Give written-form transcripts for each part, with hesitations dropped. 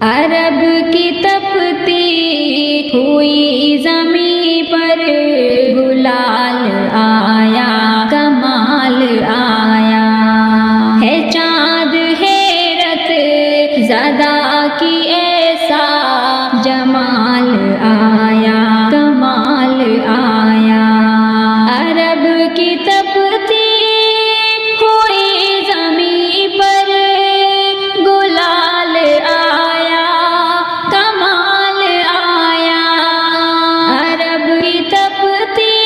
عرب کی تپتی ہوئی زمیں پر گلال آیا، کمال آیا ہے چاند حیرت زدہ کی ایسا جمال آیا، کمال آیا۔ عرب کی تپتی ہوئی زمیں پر گلال آیا، کمال آیا۔ عرب کی تپتی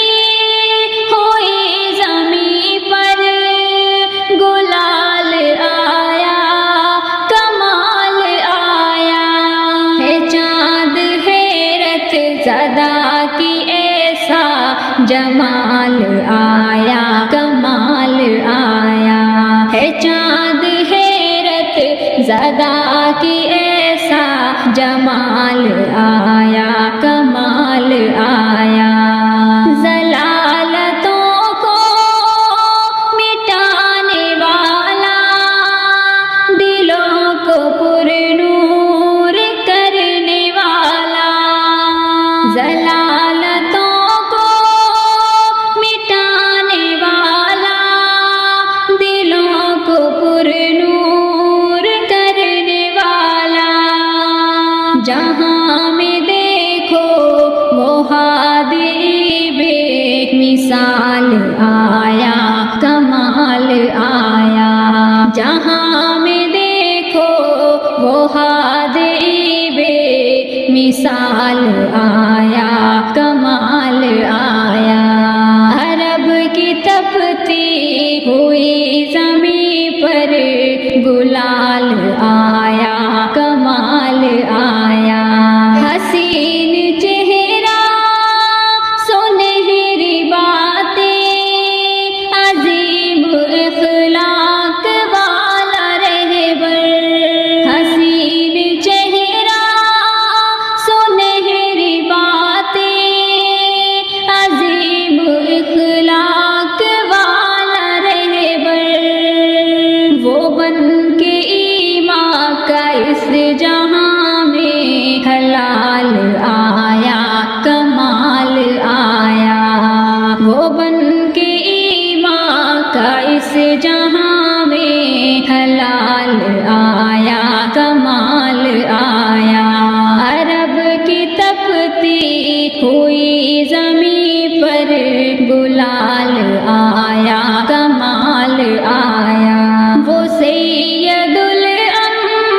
ہوئی زمیں پر گلال آیا، کمال آیا ہے چاند حیرت زدہ کی ایسا جمال آیا، کمال آیا ہے چاند حیرت زدہ کی ایسا جمال آیا، کمال آیا۔ ضلالتوں کو مٹانے والا، دلوں کو پر نور کرنے والا، ضلالتوں کو مٹانے والا، دلوں کو پر نور کرنے والا۔ جہاں میں دیکھو وہ ہادی بے مثال آیا، کمال آیا۔ جہاں میں دیکھو وہ ہادی بے مثال آیا، کمال آیا۔ عرب کی تپتی ہوئی زمیں پر گلال آیا، کمال آیا۔ حسین چہرہ سنہری باتیں، عظیم اخلاق والا رہبر، حسین چہرہ سنہری باتیں، عظیم اخلاق والا رہبر، وہ بن کے ایمان کا اس جہاں میں حلال آیا، کمال آیا۔ وہ بن کے ایمان کا اس جہاں میں حلال آیا، کمال آیا۔ عرب کی تپتی ہوئی زمیں پر گلال آیا، کمال آیا۔ وہ سید الانبیاء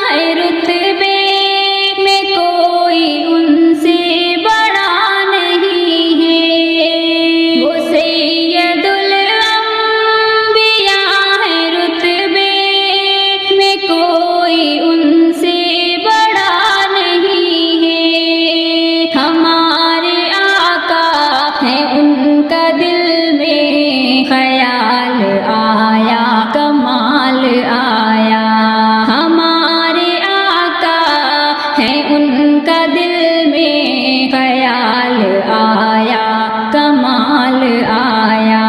ہے رتبے میں، کوئی ان سے بڑا نہیں ہے۔ وہ سید الانبیاء ہے رتبے میں، کوئی ان سے بڑا نہیں ہے۔ ہمارے آقا ہے، ان کا دل میں خیال آیا، کمال آیا۔ ہمارے آقا ہے، ان کا دل میں خیال آیا، کمال آیا۔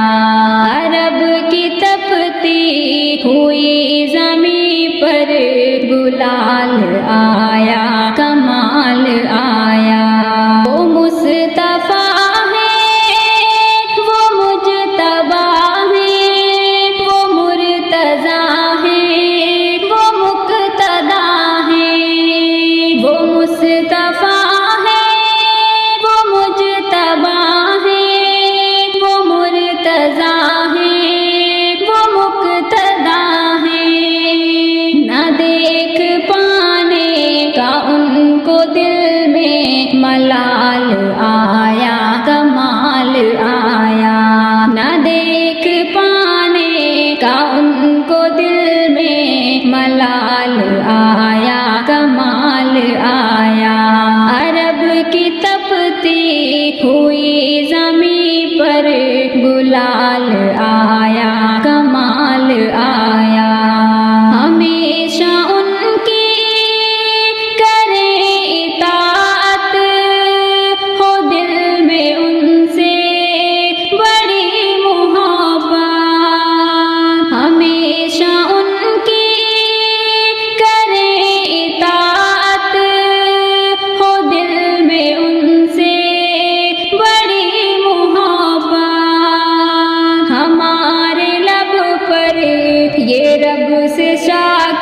عرب کی تپتی ہوئی زمیں پر گلال آیا، کمال آیا۔ وہ مصطفیٰ ہے، وہ مجتبیٰ ہے، وہ مرتضیٰ ہے، وہ مقتدیٰ ہے۔ وہ مصطفیٰ ہے، وہ مجتبیٰ ہے، وہ مرتضیٰ ہے، وہ مقتدیٰ ہے۔ نہ دیکھ پانے کا ان کو دل میں ملال آیا، کمال آیا۔ نہ دیکھ پانے کا ان کو دل میں ملال آیا، کمال آیا۔ عرب کی تپتی ہوئی زمیں پر گلال آیا، کمال آیا۔ ہمیشہ ان کی کریں اطاعت، ہو دل